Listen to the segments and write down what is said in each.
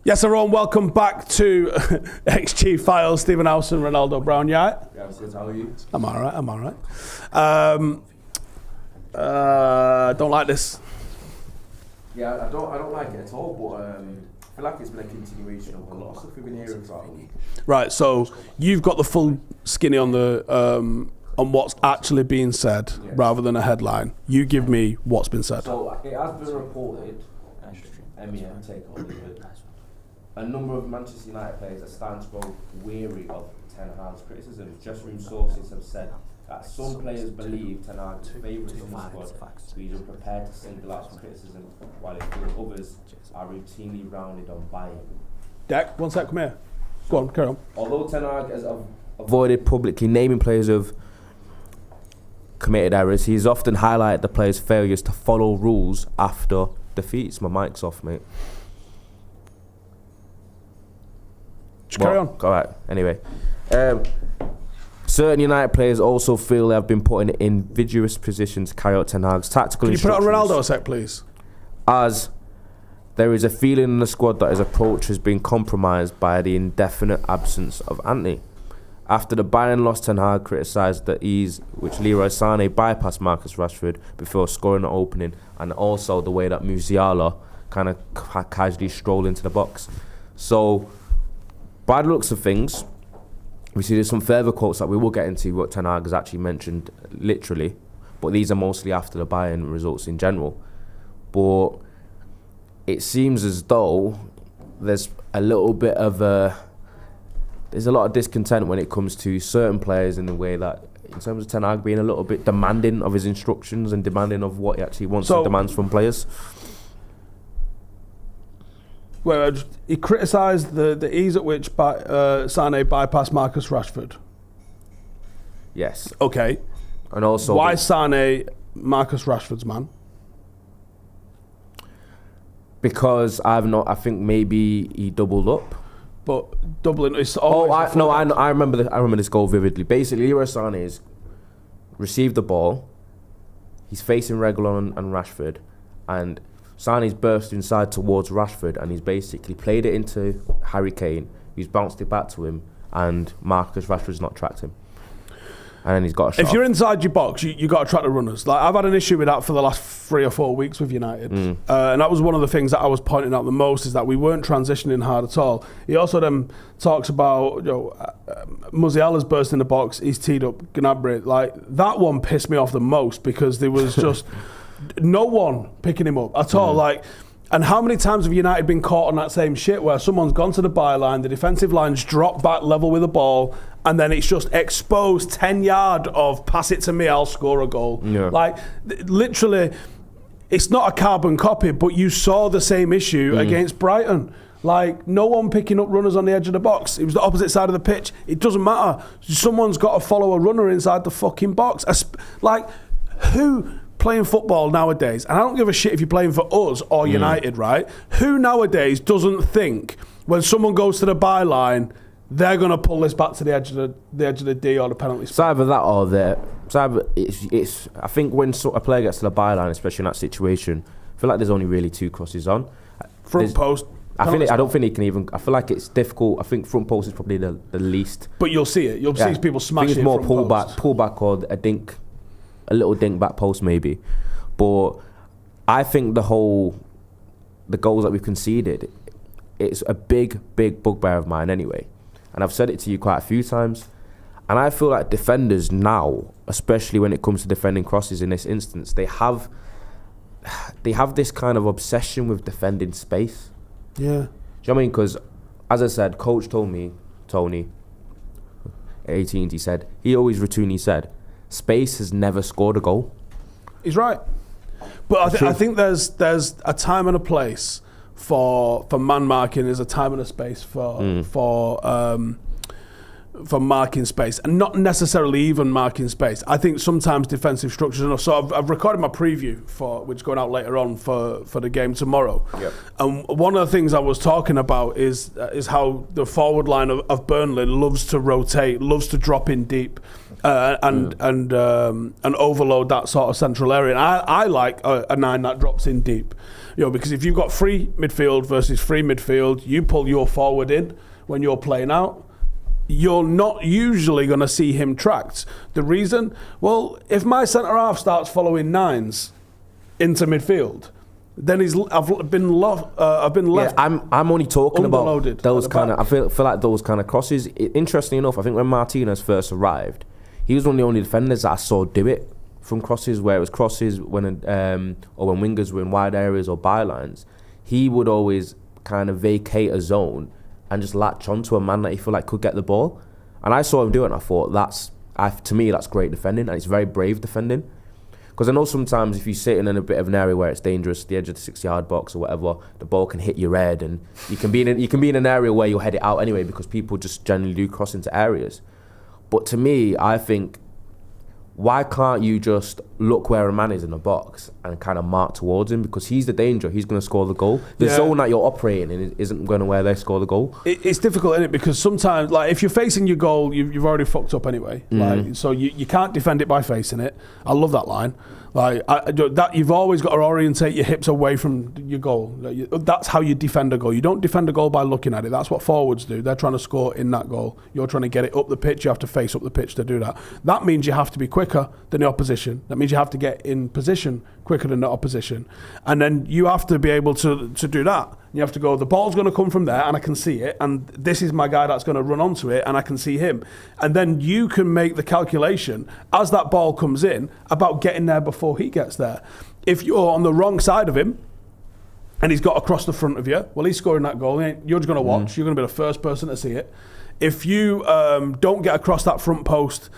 Yes, everyone, welcome back to XG Files. Stephen Howson, Ronaldo Brown, Yeah, I'm good. How are you? I'm all right. Don't like this. Yeah, I don't like it at all, but I feel like it's been a continuation of a lot of stuff we've been hearing throughout the week. Right, so you've got the full skinny on the on what's actually being said, yes, rather than a headline. You give me what's been said. So it has been reported, MEM takeover, a number of Manchester United players are starting to grow weary of Ten Hag's criticism. Just room sources have said that some players believe Ten Hag's favourites in the squad, so he's unprepared to single out some criticism, while it feels others are routinely rounded on Bayern. Deck, one sec, come here. Go on, carry on. Although Ten Hag has avoided publicly naming players who have committed errors, he's often highlighted the players' failures to follow rules after defeats. My mic's off, mate. Carry on. All right. Anyway, certain United players also feel they have been put in invidious positions to carry out Ten Hag's tactical instructions. Can you put it on Ronaldo a sec, please? As there is a feeling in the squad that his approach has been compromised by the indefinite absence of Antony. After the Bayern loss, Ten Hag criticised the ease which Leroy Sane bypassed Marcus Rashford before scoring the opening, and also the way that Musiala kind of casually strolled into the box. So, by the looks of things, we see there's some further quotes that we will get into what Ten Hag has actually mentioned literally, but these are mostly after the Bayern results in general. But it seems as though there's a little bit of there's a lot of discontent when it comes to certain players in the way that, in terms of Ten Hag being a little bit demanding of his instructions and demanding of what he actually wants and demands from players. Well, he criticised the ease at which Sane bypassed Marcus Rashford. Yes. Okay. And also, why Sane Marcus Rashford's man? Because I think maybe he doubled up. But doubling is I remember this goal vividly. Basically, Leroy Sane has received the ball. He's facing Reguilon and Rashford, and Sane's burst inside towards Rashford, and he's basically played it into Harry Kane. He's bounced it back to him, and Marcus Rashford's not tracked him. And then he's got a shot. If you're inside your box, you got to track the runners. Like, I've had an issue with that for the last 3 or 4 weeks with United, and that was one of the things that I was pointing out the most, is that we weren't transitioning hard at all. He also then talks about, Musiala's burst in the box. He's teed up Gnabry. Like, that one pissed me off the most, because there was just no one picking him up at all. Like. And how many times have United been caught on that same shit, where someone's gone to the byline, the defensive line's dropped back level with the ball, and then it's just exposed 10 yard of pass it to me, I'll score a goal. Yeah. Like, literally, it's not a carbon copy, but you saw the same issue against Brighton. Like, no one picking up runners on the edge of the box. It was the opposite side of the pitch. It doesn't matter. Someone's got to follow a runner inside the fucking box. Like, who playing football nowadays, and I don't give a shit if you're playing for us or United, right? Who nowadays doesn't think when someone goes to the byline, they're going to pull this back to the edge of the D or the penalty spot? It's either that or it's I think when a player gets to the byline, especially in that situation, I feel like there's only really 2 crosses on. Front post. I don't think he can even. I feel like it's difficult. I think front post is probably the least. But you'll see it. You'll see people smashing. I think it's more pull back or a little dink back post maybe. But I think the goals that we've conceded, it's a big bugbear of mine anyway. And I've said it to you quite a few times. And I feel like defenders now, especially when it comes to defending crosses in this instance, they have this kind of obsession with defending space. Yeah. Do you know what I mean? Because, as I said, coach told me, Tony, 18, he always routinely said, space has never scored a goal. He's right. But I think there's a time and a place for man marking. There's a time and a space for marking space, and not necessarily even marking space. I think sometimes defensive structures enough. So I've recorded my preview which is going out later on for the game tomorrow. Yep. And one of the things I was talking about is how the forward line of Burnley loves to rotate, loves to drop in deep, and overload that sort of central area. And I like a 9 that drops in deep. because if you've got free midfield versus free midfield, you pull your forward in when you're playing out, you're not usually going to see him tracked. The reason? Well, if my centre-half starts following nines into midfield, then I've been left. I'm only talking about those kind of. I feel like those kind of crosses. Interestingly enough, I think when Martinez first arrived, he was one of the only defenders that I saw do it from crosses, where it was crosses when or when wingers were in wide areas or bylines. He would always kind of vacate a zone and just latch onto a man that he felt like could get the ball. And I saw him do it, and I thought to me that's great defending, and it's very brave defending. Because I know sometimes if you're sitting in a bit of an area where it's dangerous, the edge of the 6-yard box or whatever, the ball can hit your head, and you can be in an area where you'll head it out anyway, because people just generally do cross into areas. But to me, I think, why can't you just look where a man is in the box and kind of mark towards him? Because he's the danger. He's going to score the goal. The zone that you're operating in isn't going to where they score the goal. It's difficult, isn't it? Because sometimes, like, if you're facing your goal, you've already fucked up anyway. Like, so you can't defend it by facing it. I love that line. Like that, you've always got to orientate your hips away from your goal. That's how you defend a goal. You don't defend a goal by looking at it. That's what forwards do. They're trying to score in that goal. You're trying to get it up the pitch. You have to face up the pitch to do that. That means you have to be quicker than the opposition. That means you have to get in position quicker than the opposition. And then you have to be able to do that. You have to go, the ball's going to come from there and I can see it, and this is my guy that's going to run onto it and I can see him. And then you can make the calculation as that ball comes in about getting there before he gets there. If you're on the wrong side of him and he's got across the front of you, well, he's scoring that goal. You're just going to watch. You're going to be the first person to see it. If you don't get across that front post,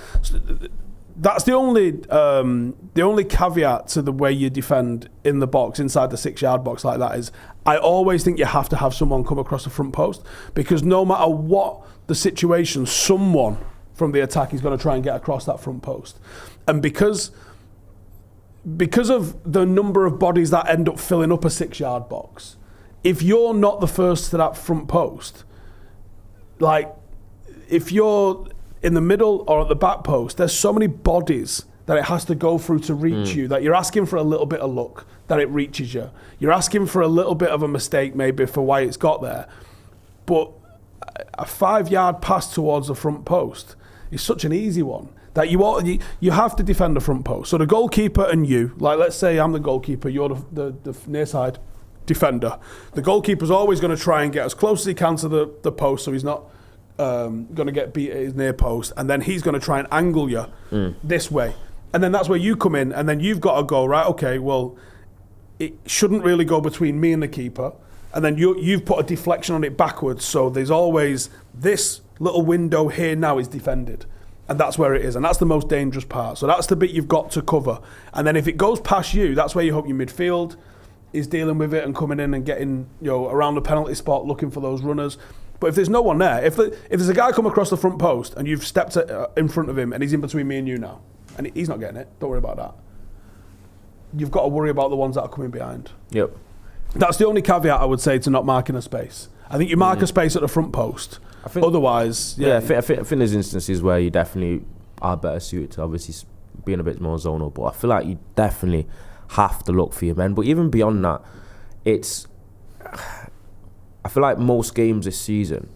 that's the only caveat to the way you defend in the box, inside the 6-yard box like that, is I always think you have to have someone come across the front post, because no matter what the situation, someone from the attack is going to try and get across that front post. And because of the number of bodies that end up filling up a 6-yard box, if you're not the first to that front post, like if you're in the middle or at the back post, there's so many bodies that it has to go through to reach you, that you're asking for a little bit of luck that it reaches you. You're asking for a little bit of a mistake maybe for why it's got there. But a 5-yard pass towards the front post is such an easy one that you have to defend the front post. So the goalkeeper and you, like let's say I'm the goalkeeper, you're the near side defender. The goalkeeper's always going to try and get as close as he can to the post so he's not going to get beat at his near post, and then he's going to try and angle you this way. And then that's where you come in, and then you've got to go, right, okay, well, it shouldn't really go between me and the keeper. And then you've put a deflection on it backwards, so there's always this little window here now is defended. And that's where it is, and that's the most dangerous part. So that's the bit you've got to cover. And then if it goes past you, that's where you hope your midfield is dealing with it and coming in and getting around the penalty spot, looking for those runners. But if there's no one there, if there's a guy come across the front post and you've stepped in front of him and he's in between me and you now, and he's not getting it, don't worry about that. You've got to worry about the ones that are coming behind. Yep. That's the only caveat I would say to not marking a space. I think you mark a space at the front post. Otherwise, I think there's instances where you definitely are better suited to obviously being a bit more zonal, but I feel like you definitely have to look for your men. But even beyond that, I feel like most games this season,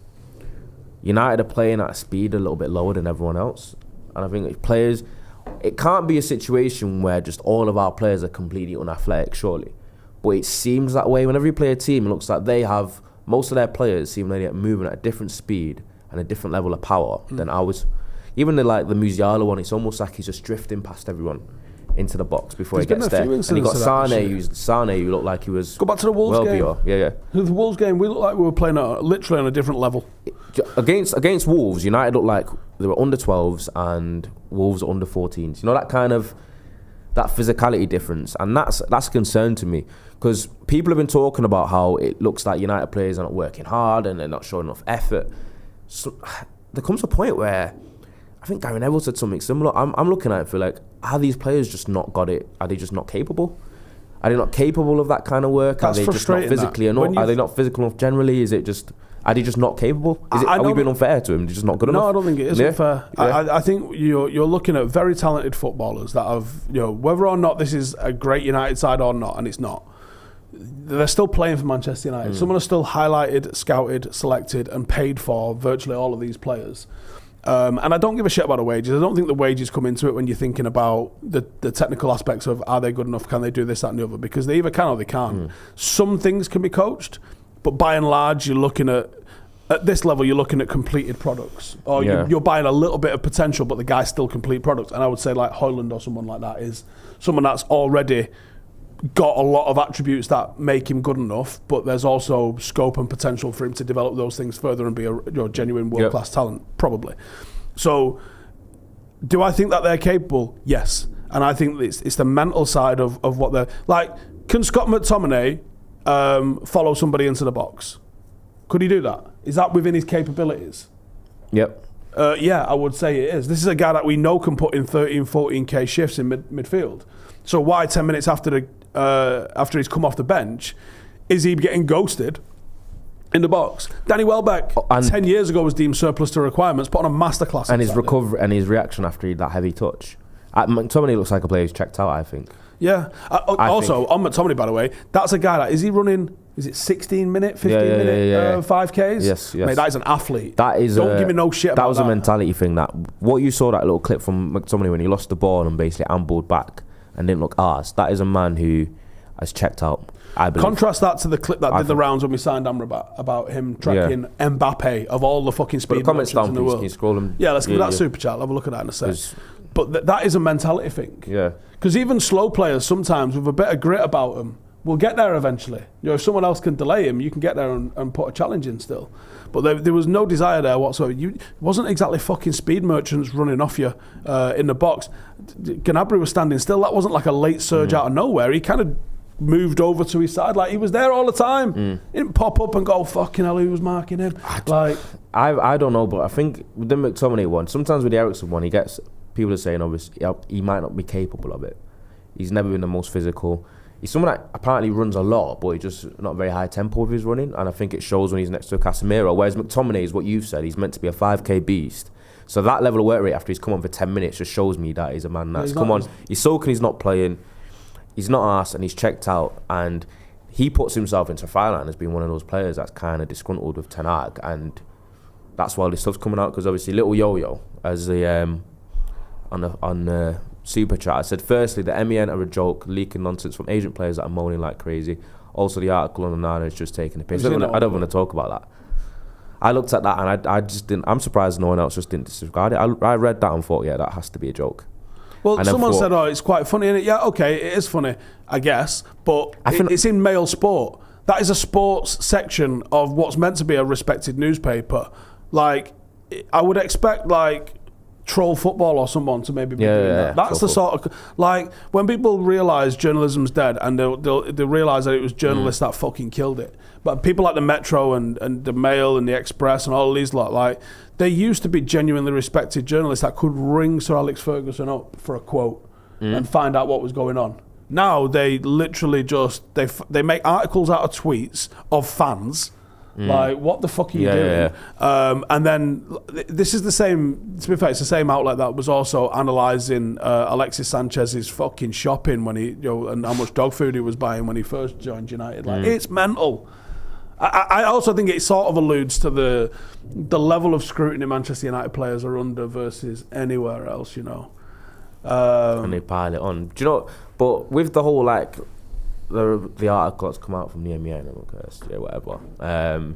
United are playing at a speed a little bit lower than everyone else. And I think players, it can't be a situation where just all of our players are completely unathletic, surely. But it seems that way. Whenever you play a team, it looks like most of their players seem like they're moving at a different speed and a different level of power than ours. Even the Musiala one, it's almost like he's just drifting past everyone into the box before he gets there. And you got Sane, who looked like he was... Go back to the Wolves game. Yeah. The Wolves game, we looked like we were playing literally on a different level. Against Wolves, United looked like they were under 12s and Wolves are under 14s. You know, that kind of... that physicality difference, and that's a concern to me, because people have been talking about how it looks like United players are not working hard and they're not showing enough effort. So there comes a point where I think Gary Neville said something similar. I'm looking at it for like, are these players just not got it? Are they just not capable? Are they not capable of that kind of work? Are they just not physically enough? Are they not physical enough generally? Are they just not capable? Are we being unfair to him? They're just not good enough? No, I don't think it is unfair. Yeah. I think you're looking at very talented footballers that have, whether or not this is a great United side or not, and it's not, they're still playing for Manchester United. Someone has still highlighted, scouted, selected, and paid for virtually all of these players. And I don't give a shit about the wages. I don't think the wages come into it when you're thinking about the technical aspects of, are they good enough, can they do this, that and the other, because they either can or they can't. Some things can be coached, but by and large you're looking at this level, you're looking at completed products, or you're buying a little bit of potential, but the guy's still complete product. And I would say like Højlund or someone like that is someone that's already got a lot of attributes that make him good enough, but there's also scope and potential for him to develop those things further and be a genuine world-class talent, probably. So, do I think that they're capable? Yes. And I think it's the mental side of what they're... Like, can Scott McTominay follow somebody into the box? Could he do that? Is that within his capabilities? Yep. Yeah, I would say it is. This is a guy that we know can put in 13, 14k shifts in midfield. So why 10 minutes after he's come off the bench is he getting ghosted in the box? Danny Welbeck, 10 years ago, was deemed surplus to requirements, put on a masterclass. And his recovery and his reaction after that heavy touch. McTominay looks like a player who's checked out, I think. Yeah. Also, on McTominay, by the way, that's a guy that, is he running... Is it 16-minute, 15-minute 5Ks? Yes. Mate, that is an athlete. That is Don't give me no shit about that. That was a mentality thing. That what you saw, that little clip from McTominay when he lost the ball and basically ambled back and didn't look arse. That is a man who has checked out, I believe. Contrast that to the clip that did the rounds when we signed Amrabat about him tracking Mbappe of all the fucking speed merchants in the world. Can you scroll them? Yeah, let's give that super chat. I'll have a look at that in a sec. But that is a mentality thing. Yeah. Because even slow players sometimes with a bit of grit about them will get there eventually. If someone else can delay him, you can get there and put a challenge in still. But there was no desire there whatsoever. It wasn't exactly fucking speed merchants running off you in the box. Gnabry was standing still. That wasn't like a late surge out of nowhere. He kind of moved over to his side. Like, he was there all the time. He didn't pop up and go, fucking hell, who was marking him? I don't know, but I think with the McTominay one, sometimes with the Eriksen one, people are saying, obviously, he might not be capable of it. He's never been the most physical. He's someone that apparently runs a lot, but he's just not very high tempo with his running, and I think it shows when he's next to a Casemiro. Whereas McTominay is what you've said; he's meant to be a 5k beast. So that level of work rate after he's come on for 10 minutes just shows me that he's a man that's come on. He's soaking, he's not playing, he's not arsed, and he's checked out. And he puts himself into fire line as being one of those players that's kind of disgruntled with Ten Hag, and that's why this stuff's coming out. Because obviously, little Yo-Yo as the on Super Chat, I said, firstly, the MEN are a joke, leaking nonsense from agent players that are moaning like crazy. Also, the article on the Nine is just taking a piss. I don't want to talk about that. I looked at that and I just didn't. I'm surprised no one else just didn't disregard it. I read that and thought, yeah, that has to be a joke. Well, someone said, oh, it's quite funny, isn't it? Yeah, okay, it is funny, I guess, but it's in male sport. That is a sports section of what's meant to be a respected newspaper. Like, I would expect, like, Troll Football or someone to maybe be doing that. That's the sort of, like, when people realise journalism's dead and they'll realise that it was journalists that fucking killed it. But people like the Metro and the Mail and the Express and all these lot, like, they used to be genuinely respected journalists that could ring Sir Alex Ferguson up for a quote and find out what was going on. Now they literally just they make articles out of tweets of fans. Like, what the fuck are you doing? And then this is the same, to be fair, it's the same outlet that was also analysing Alexis Sanchez's fucking shopping when he, and how much dog food he was buying when he first joined United. Like, it's mental. I also think it sort of alludes to the level of scrutiny Manchester United players are under versus anywhere else, and they pile it on. Do you know, but with the whole, like, the article that's come out from the MEN, whatever.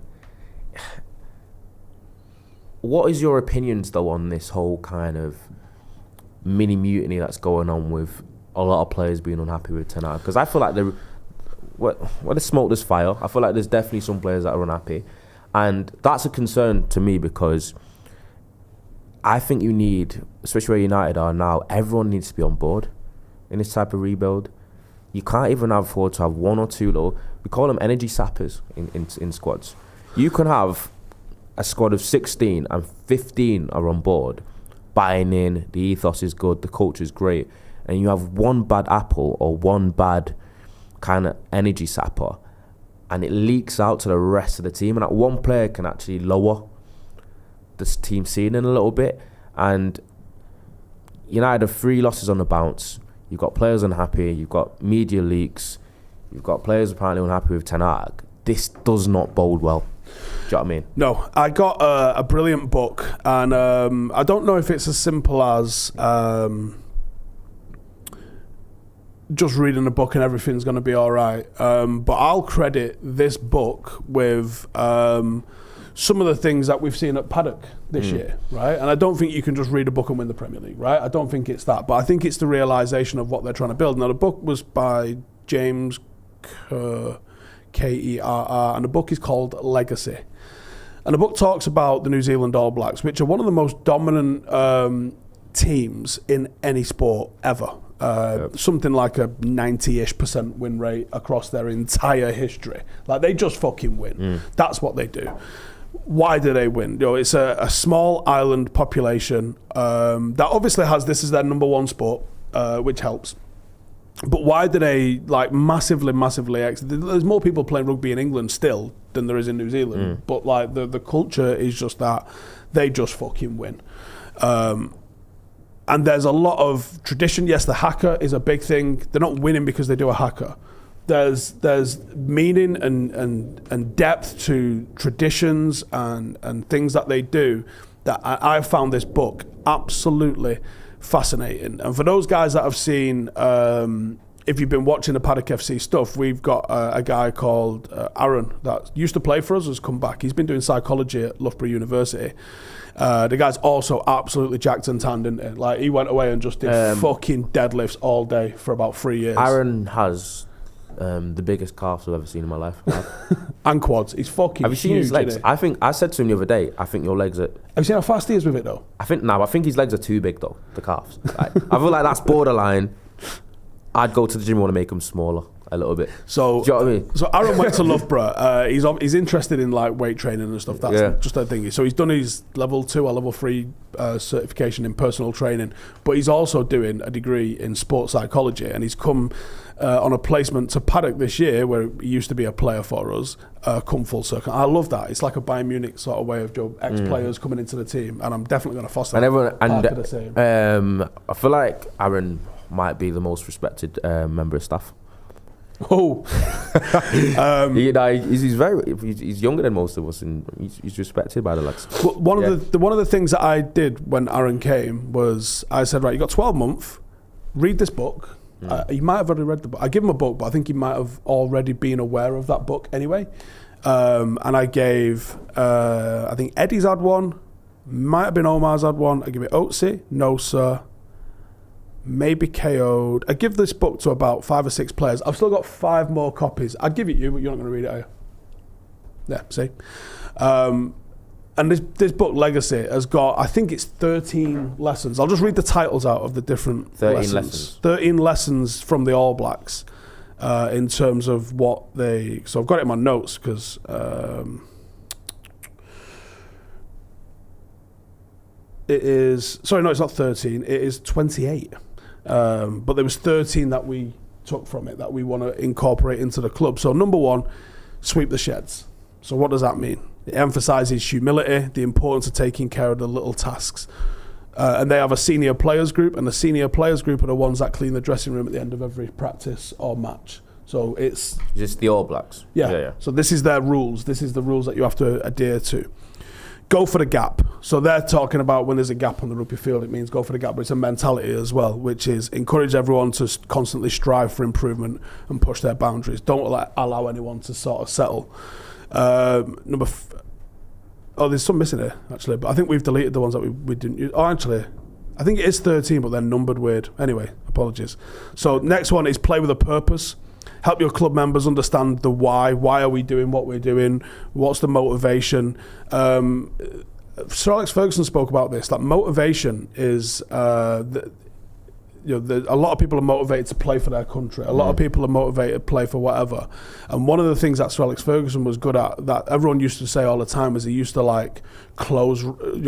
What is your opinions though on this whole kind of mini mutiny that's going on with a lot of players being unhappy with Ten Hag? Because I feel like where there's smoke, there's fire. I feel like there's definitely some players that are unhappy, and that's a concern to me because I think you need, especially where United are now, everyone needs to be on board in this type of rebuild. You can't even afford to have one or two little, we call them energy sappers in squads. You can have a squad of 16 and 15 are on board, buying in, the ethos is good, the culture is great, and you have one bad apple or one bad kind of energy sapper, and it leaks out to the rest of the team, and that one player can actually lower this team ceiling a little bit. And United have 3 losses on the bounce. You've got players unhappy, you've got media leaks, You've got players apparently unhappy with Ten Hag. This does not bode well. Do you know what I mean? No, I got a brilliant book, and I don't know if it's as simple as just reading a book and everything's going to be all right. But I'll credit this book with some of the things that we've seen at Paddock this year, right? And I don't think you can just read a book and win the Premier League, right? I don't think it's that. But I think it's the realisation of what they're trying to build. Now, the book was by James Kerr, Kerr, and the book is called Legacy. And the book talks about the New Zealand All Blacks, which are one of the most dominant teams in any sport ever. Something like a 90-ish% win rate across their entire history. Like, they just fucking win. That's what they do. Why do they win? You know, it's a small island population that obviously has this as their number one sport, which helps. But why do they massively there's more people playing rugby in England still than there is in New Zealand. But like the culture is just that they just fucking win. And there's a lot of tradition. Yes, the haka is a big thing. They're not winning because they do a haka. There's meaning and depth to traditions and things that they do that I found this book absolutely fascinating. And for those guys that have seen, if you've been watching the Paddock FC stuff, we've got a guy called Aaron that used to play for us, has come back. He's been doing psychology at Loughborough University. The guy's also absolutely jacked and tanned, isn't he? Like, he went away and just did fucking deadlifts all day for about 3 years. Aaron has the biggest calves I've ever seen in my life. And quads. He's fucking huge. Have you seen his legs? I said to him the other day, I think your legs are... Have you seen how fast he is with it, though? I think his legs are too big, though, the calves. I feel like that's borderline. I'd go to the gym and want to make them smaller a little bit. So, do you know what I mean? So Aaron went to Loughborough. He's interested in like weight training and stuff. That's just a thing. So he's done his level 2 or level 3 certification in personal training, but he's also doing a degree in sports psychology, and he's come on a placement to Paddock this year, where he used to be a player for us, come full circle. I love that. It's like a Bayern Munich sort of way of ex-players coming into the team, and I'm definitely going to foster and that. Everyone, the same. I feel like Aaron might be the most respected member of staff. Oh, he's younger than most of us, and he's respected by the lads. Well, one of the things that I did when Aaron came was I said, right, you got 12 months, read this book. He might have already read the book. I give him a book, but I think he might have already been aware of that book anyway. And I gave, I think Eddie's had one, might have been Omar's had one. I give it Otzi, no sir. Maybe KO'd. I give this book to about 5 or 6 players. I've still got 5 more copies. I'd give it you, but you're not going to read it, are you? Yeah, see? And this book, Legacy, has got, I think it's 13 lessons. I'll just read the titles out of the different 13 13 lessons from the All Blacks in terms of what they... So I've got it in my notes because... it is... Sorry, no, it's not 13. It is 28. But there was 13 that we took from it that we want to incorporate into the club. So number 1, sweep the sheds. So what does that mean? It emphasises humility, the importance of taking care of the little tasks. And they have a senior players group, and the senior players group are the ones that clean the dressing room at the end of every practice or match. So it's... Just the All Blacks? Yeah. So this is their rules. This is the rules that you have to adhere to. Go for the gap. So they're talking about when there's a gap on the rugby field, it means go for the gap, but it's a mentality as well, which is encourage everyone to constantly strive for improvement and push their boundaries. Don't allow anyone to sort of settle. There's some missing here, actually, but I think we've deleted the ones that we didn't use. Oh, actually, I think it is 13, but they're numbered weird. Anyway, apologies. So next one is play with a purpose. Help your club members understand the why. Why are we doing what we're doing? What's the motivation? Sir Alex Ferguson spoke about this. Like, motivation is... a lot of people are motivated to play for their country. A lot of people are motivated to play for whatever. And one of the things that Sir Alex Ferguson was good at, that everyone used to say all the time, is he used to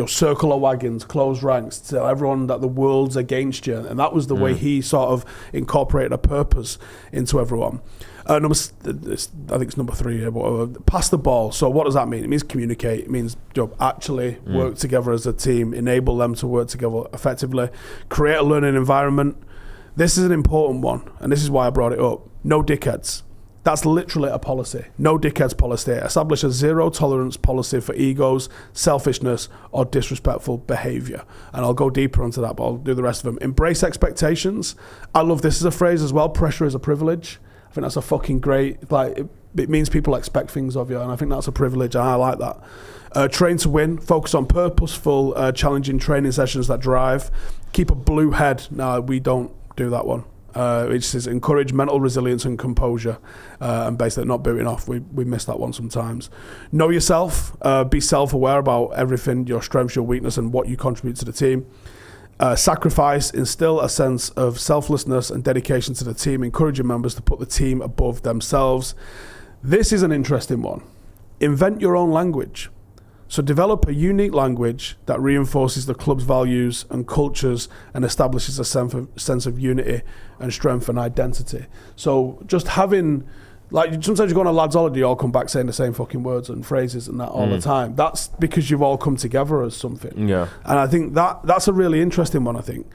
circle of wagons, close ranks, tell everyone that the world's against you. And that was the way he sort of incorporated a purpose into everyone. I think it's number 3 here, but pass the ball. So what does that mean? It means communicate. It means actually work together as a team, enable them to work together effectively, create a learning environment. This is an important one, and this is why I brought it up. No dickheads. That's literally a policy. No dickheads policy. Establish a zero tolerance policy for egos, selfishness, or disrespectful behaviour. And I'll go deeper onto that, but I'll do the rest of them. Embrace expectations. I love this as a phrase as well. Pressure is a privilege. I think that's a fucking great, like, it means people expect things of you, and I think that's a privilege, and I like that. Train to win. Focus on purposeful, challenging training sessions that drive. Keep a blue head. No, we don't do that one. It says encourage mental resilience and composure, and basically not booting off. We miss that one sometimes. Know yourself. Be self-aware about everything, your strengths, your weakness, and what you contribute to the team. Sacrifice. Instill a sense of selflessness and dedication to the team, encouraging members to put the team above themselves. This is an interesting one. Invent your own language. So develop a unique language that reinforces the club's values and cultures and establishes a sense of unity and strength and identity. So just having, like, sometimes you go on a lad's holiday, you all come back saying the same fucking words and phrases and that all the time. That's because you've all come together as something. Yeah. And I think that's a really interesting one, I think.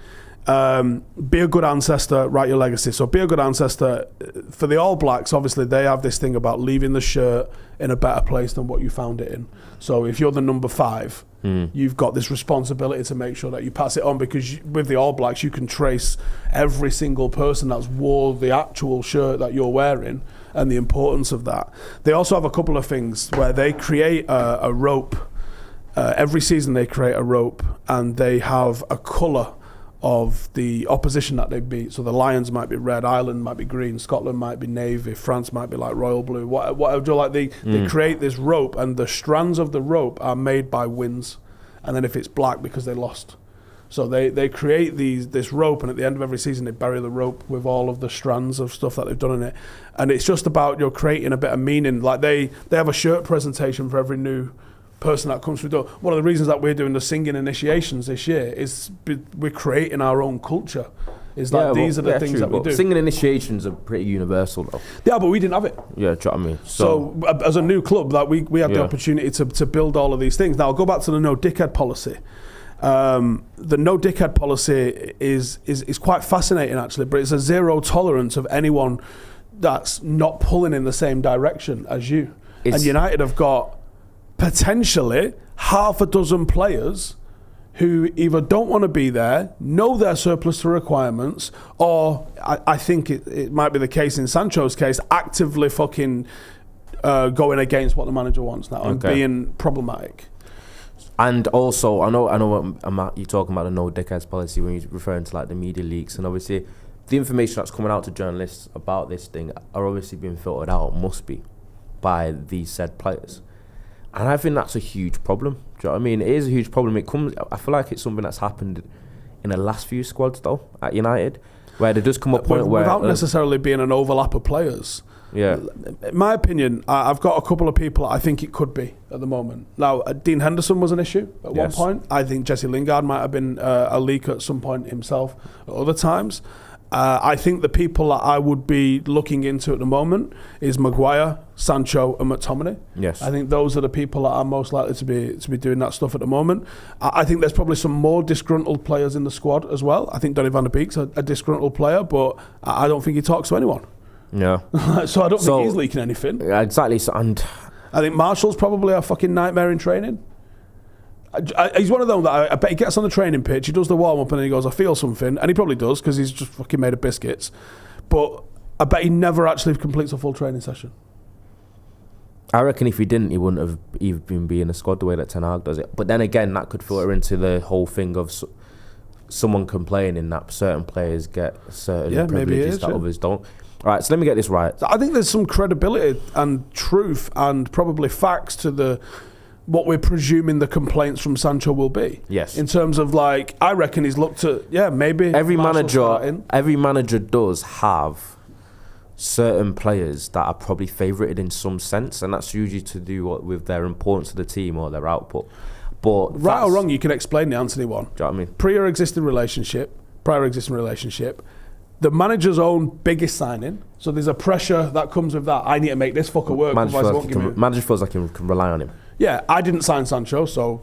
Be a good ancestor, write your legacy. So be a good ancestor. For the All Blacks, obviously they have this thing about leaving the shirt in a better place than what you found it in. So if you're the number 5, you've got this responsibility to make sure that you pass it on, because with the All Blacks you can trace every single person that's wore the actual shirt that you're wearing and the importance of that. They also have a couple of things where they create a rope. Every season they create a rope, and they have a colour of the opposition that they beat. So the Lions might be red, Ireland might be green, Scotland might be navy, France might be like royal blue. Whatever, like they create this rope, and the strands of the rope are made by wins. And then if it's black, because they lost. So they create this rope, and at the end of every season they bury the rope with all of the strands of stuff that they've done in it. And it's just about you're creating a bit of meaning. Like they have a shirt presentation for every new person that comes through the door. One of the reasons that we're doing the singing initiations this year is we're creating our own culture. Is like these are the things that we do. Singing initiations are pretty universal though. Yeah, but we didn't have it. Yeah, do you know what I mean? So as a new club, that we had the opportunity to build all of these things. Now I'll go back to the no dickhead policy. The no dickhead policy is quite fascinating actually, but it's a zero tolerance of anyone that's not pulling in the same direction as you. And United have got potentially half a dozen players who either don't want to be there, know they're surplus to requirements, or I think it might be the case in Sancho's case, actively fucking going against what the manager wants now and being problematic. And also, I know you're talking about the no dickheads policy when you're referring to like the media leaks, and obviously the information that's coming out to journalists about this thing are obviously being filtered out, must be, by these said players. And I think that's a huge problem. Do you know what I mean? It is a huge problem. I feel like it's something that's happened in the last few squads though at United, where there does come a point where without necessarily being an overlap of players. Yeah. In my opinion, I've got a couple of people I think it could be at the moment. Now, Dean Henderson was an issue at one point. I think Jesse Lingard might have been a leak at some point himself at other times. I think the people that I would be looking into at the moment is Maguire, Sancho and McTominay. Yes. I think those are the people that are most likely to be doing that stuff at the moment. I think there's probably some more disgruntled players in the squad as well. I think Donny van der Beek's a disgruntled player, but I don't think he talks to anyone. Yeah. So I don't think he's leaking anything. Exactly. So, and I think Marshall's probably a fucking nightmare in training. He's one of them that I bet he gets on the training pitch, he does the warm-up and then he goes, I feel something, and he probably does because he's just fucking made of biscuits, but I bet he never actually completes a full training session. I reckon if he didn't, he wouldn't have even been in the squad the way that Ten Hag does it. But then again, that could filter into the whole thing of someone complaining that certain players get certain privileges that others don't. All right, so let me get this right. I think there's some credibility and truth and probably facts to what we're presuming the complaints from Sancho will be. Yes. In terms of like, I reckon he's looked at, maybe every manager does have certain players that are probably favouted in some sense, and that's usually to do with their importance to the team or their output. But right or wrong, you can explain the Antony one. Do you know what I mean? Prior existing relationship, the manager's own biggest signing. So there's a pressure that comes with that. I need to make this fucker work. Manager feels like he can rely on him. Yeah, I didn't sign Sancho, so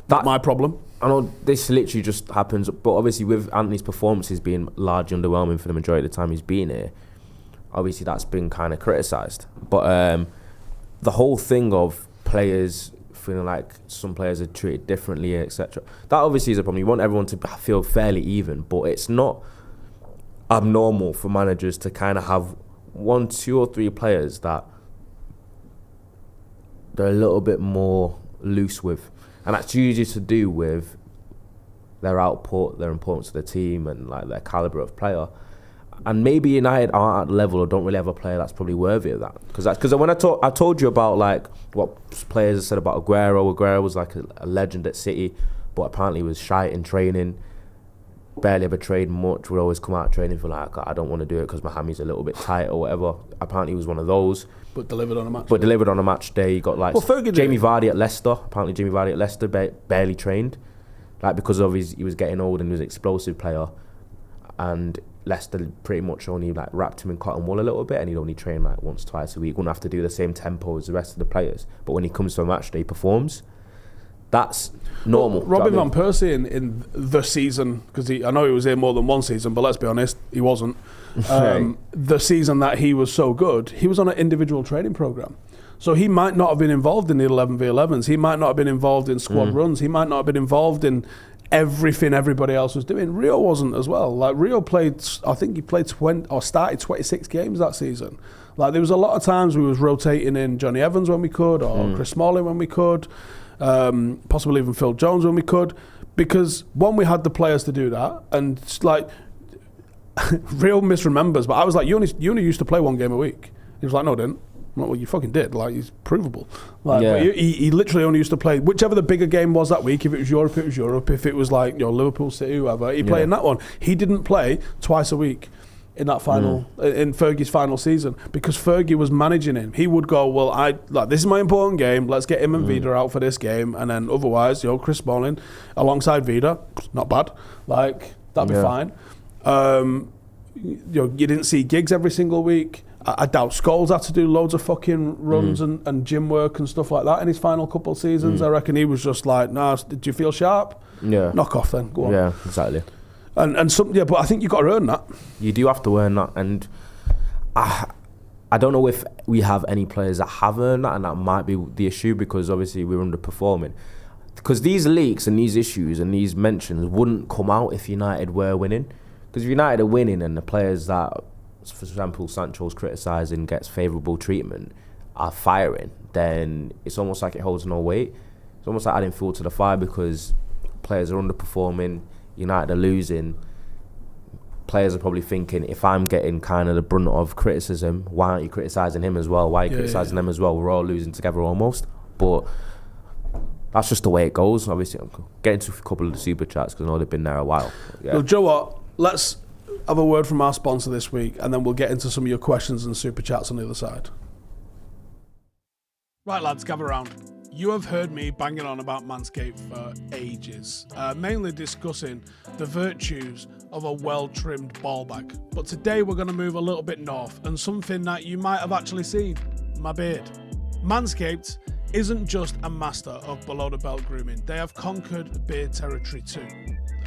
that's my problem. I know this literally just happens, but obviously with Antony's performances being largely underwhelming for the majority of the time he's been here, obviously that's been kind of criticised. But the whole thing of players feeling like some players are treated differently, etc., that obviously is a problem. You want everyone to feel fairly even, but it's not abnormal for managers to kind of have 1, 2 or 3 players that they're a little bit more loose with, and that's usually to do with their output, their importance to the team, and like their calibre of player. And maybe United aren't at the level or don't really have a player that's probably worthy of that. Because when I told you about like what players said about Aguero was like a legend at City, but apparently was shy in training, barely ever trained much, would always come out of training for like, I don't want to do it because my hammy's a little bit tight or whatever. Apparently he was one of those. But delivered on a match day. You got like Jamie Vardy at Leicester. Apparently Jamie Vardy at Leicester barely trained, like because of he was getting old and he was an explosive player, and Leicester pretty much only like wrapped him in cotton wool a little bit, and he'd only train like once, twice a week. Wouldn't have to do the same tempo as the rest of the players. But when he comes to a match day, he performs. That's normal. Well, Robin van Persie in the season, because I know he was here more than one season, but let's be honest, he wasn't. The season that he was so good, he was on an individual training program. So he might not have been involved in the 11v11s. He might not have been involved in squad runs. He might not have been involved in everything everybody else was doing. Rio wasn't as well. Like Rio played, I think he played 20 or started 26 games that season. Like there was a lot of times we was rotating in Johnny Evans when we could, or Chris Smalling when we could, possibly even Phil Jones when we could, because one, we had the players to do that, and it's like Rio misremembers, but I was like, you only used to play 1 game a week. He was like, no, I didn't. I'm like, well, you fucking did. Like, he's provable. Like, yeah. But he literally only used to play whichever the bigger game was that week. If it was Europe, it was Europe. If it was like Liverpool, City, whoever, he played in that one. He didn't play twice a week in that final in Fergie's final season, because Fergie was managing him. He would go, well, this is my important game. Let's get him and Vida out for this game, and then otherwise, Chris Smalling alongside Vida, not bad. Like that'd be fine. You didn't see Giggs every single week. I doubt Scholes had to do loads of fucking runs and gym work and stuff like that in his final couple of seasons. I reckon he was just like, nah, did you feel sharp? Yeah. Knock off then, go on. Yeah, exactly. And some, but I think you've got to earn that. You do have to earn that, and I don't know if we have any players that have earned that, and that might be the issue, because obviously we're underperforming. Because these leaks and these issues and these mentions wouldn't come out if United were winning. Because if United are winning and the players that, for example, Sancho's criticising, gets favourable treatment, are firing, then it's almost like it holds no weight. It's almost like adding fuel to the fire, because players are underperforming, United are losing. Players are probably thinking, if I'm getting kind of the brunt of criticism, why aren't you criticising him as well? Why are you criticising them as well? We're all losing together almost. But that's just the way it goes. Obviously, I'm getting to a couple of the super chats because I know they've been there a while. Yeah. Well, Joe, what? Let's have a word from our sponsor this week, and then we'll get into some of your questions and super chats on the other side. Right, lads, gather round. You have heard me banging on about Manscaped for ages, mainly discussing the virtues of a well-trimmed ball bag. But today we're going to move a little bit north, and something that you might have actually seen, my beard. Manscaped isn't just a master of below-the-belt grooming. They have conquered beard territory too.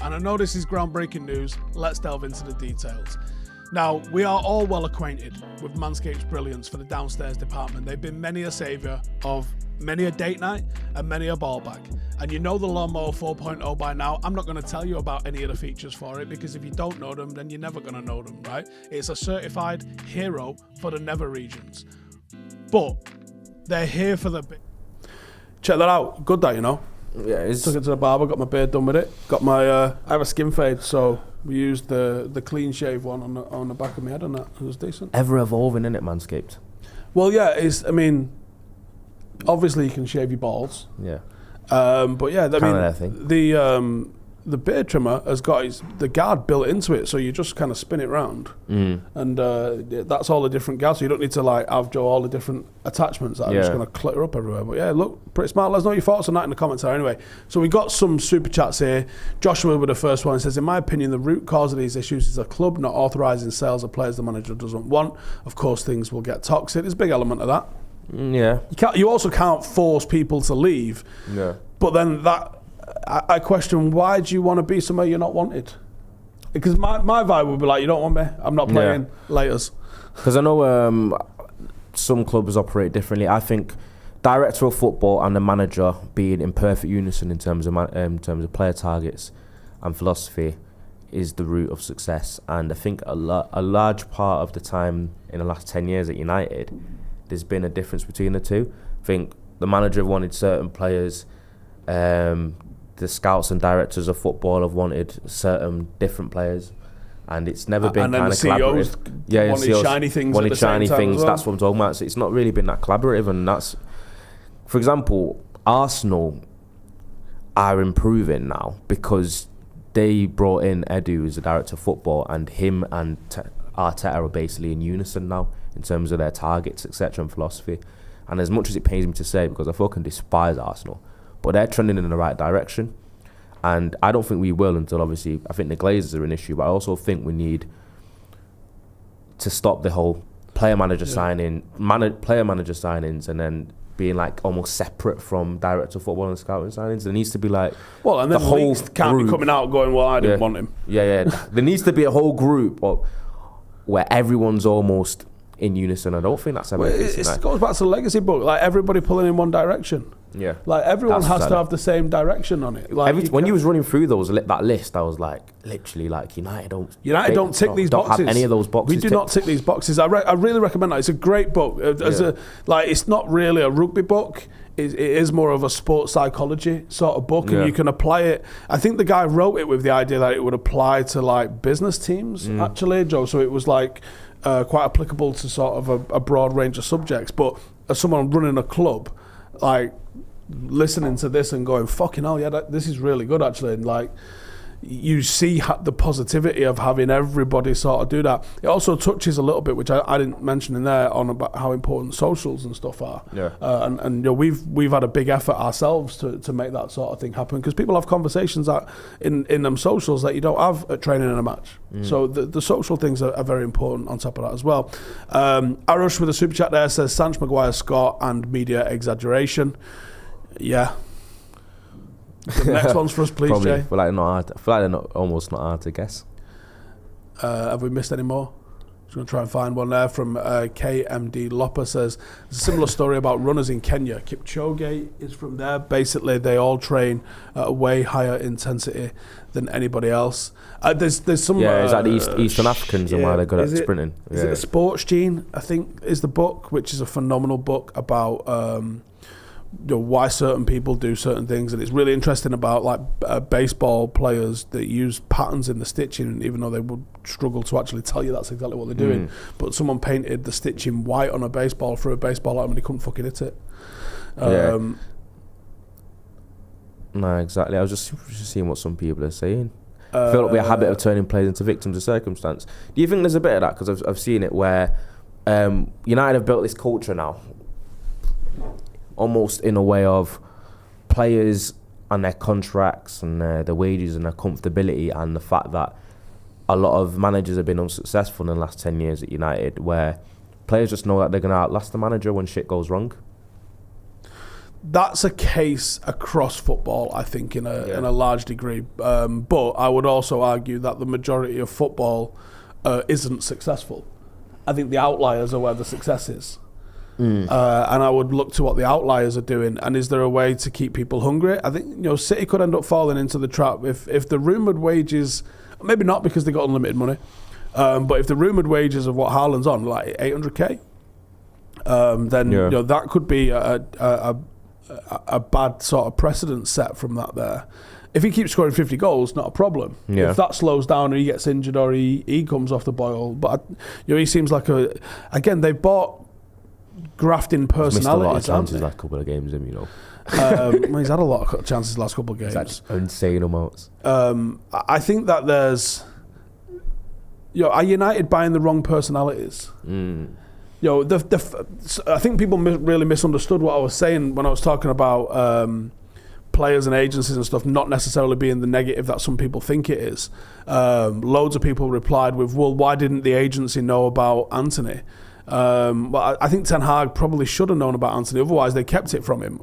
And I know this is groundbreaking news. Let's delve into the details. Now, we are all well acquainted with Manscaped's brilliance for the downstairs department. They've been many a saviour of many a date night and many a ball bag. And you know the Lawnmower 4.0 by now. I'm not going to tell you about any of the features for it, because if you don't know them, then you're never going to know them, right? It's a certified hero for the nether regions. But they're here for the... Check that out. Good that, Yeah, took it to the barber, got my beard done with it. Got my I have a skin fade, so we used the clean shave one on the back of my head, and that it was decent. Ever evolving, innit, Manscaped? Well, yeah, obviously you can shave your balls. Yeah. But yeah, the beard trimmer has got the guard built into it, so you just kind of spin it round, and that's all the different guards. So you don't need to have all the different attachments that are just going to clutter up everywhere. But yeah, look, pretty smart. Let us know your thoughts on that in the comments there. Anyway, so we got some super chats here. Joshua with the first one. He says, in my opinion, the root cause of these issues is a club not authorising sales of players the manager doesn't want. Of course, things will get toxic. There's a big element of that. Yeah. You also can't force people to leave. Yeah. But then I question, why do you want to be somewhere you're not wanted? Because my vibe would be like, you don't want me, I'm not playing. Laters. Because I know some clubs operate differently. I think director of football and the manager being in perfect unison in terms of player targets and philosophy is the root of success. And I think a large part of the time in the last 10 years at United, there's been a difference between the two. I think the manager wanted certain players, the scouts and directors of football have wanted certain different players, and it's never been kind of collaborative. Yeah, CEOs shiny things. Wanted shiny things. Well. That's what I'm talking about. So it's not really been that collaborative, and that's, for example, Arsenal are improving now because they brought in Edu as a director of football, and him and Arteta are basically in unison now in terms of their targets, etc., and philosophy. And as much as it pains me to say, because I fucking despise Arsenal, but they're trending in the right direction. And I don't think we will until, obviously, I think the Glazers are an issue, but I also think we need to stop the whole player manager signings and then being like almost separate from director of football and scouting signings. There needs to be like, well, and then the whole can't be coming out going, well, I didn't want him. Yeah. There needs to be a whole group where everyone's almost in unison. I don't think that's ever. It goes back to the legacy book, like everybody pulling in one direction. Yeah, like everyone has to have the same direction on it. Like when you was running through that list, I was like, literally, like United don't tick these boxes. Don't have any of those boxes. We do not tick these boxes. I really recommend that. It's a great book. It's not really a rugby book. It is more of a sports psychology sort of book, and you can apply it. I think the guy wrote it with the idea that it would apply to like business teams, actually, Joe. So it was like quite applicable to sort of a broad range of subjects. But as someone running a club, like listening to this and going, fucking hell, yeah, this is really good actually, and like you see the positivity of having everybody sort of do that. It also touches a little bit, which I didn't mention in there, on about how important socials and stuff are. And we've had a big effort ourselves to make that sort of thing happen, because people have conversations that in them socials that you don't have at training and a match. So the social things are very important on top of that as well. Arush with a super chat there says Sanch, Maguire, Scott and media exaggeration. Yeah. The next one's for us, please, probably, Jay. I feel like they're almost not hard to guess. Have we missed any more? Just going to try and find one there from KMD Lopper. Says there's a similar story about runners in Kenya. Kipchoge is from there. Basically, they all train at a way higher intensity than anybody else. There's some... Yeah, is that the Eastern Africans and why they're good at sprinting? Is it a Sports Gene, I think, is the book, which is a phenomenal book about... why certain people do certain things, and it's really interesting about like baseball players that use patterns in the stitching, even though they would struggle to actually tell you that's exactly what they're doing. But someone painted the stitching white on a baseball through a baseball at him and he couldn't fucking hit it. No, exactly. I was just seeing what some people are saying. I feel like we have a habit of turning players into victims of circumstance. Do you think there's a bit of that? Because I've seen it where United have built this culture now, almost in a way of players and their contracts and their wages and their comfortability, and the fact that a lot of managers have been unsuccessful in the last 10 years at United, where players just know that they're going to outlast the manager when shit goes wrong. That's a case across football, I think, in a large degree. But I would also argue that the majority of football isn't successful. I think the outliers are where the success is. And I would look to what the outliers are doing, and is there a way to keep people hungry? I think City could end up falling into the trap if the rumoured wages, maybe not because they got unlimited money, but if the rumoured wages of what Haaland's on, like 800k, then that could be a bad sort of precedent set from that there. If he keeps scoring 50 goals, not a problem. If that slows down or he gets injured or he comes off the boil, but he seems like they bought grafting personalities. He's missed a lot of chances last couple of games, he's had a lot of chances last couple of games. It's like insane amounts. I think that there's, are United buying the wrong personalities? I think people really misunderstood what I was saying when I was talking about players and agencies and stuff not necessarily being the negative that some people think it is. Loads of people replied with, well, why didn't the agency know about Antony? Well, I think Ten Hag probably should have known about Antony. Otherwise, they kept it from him.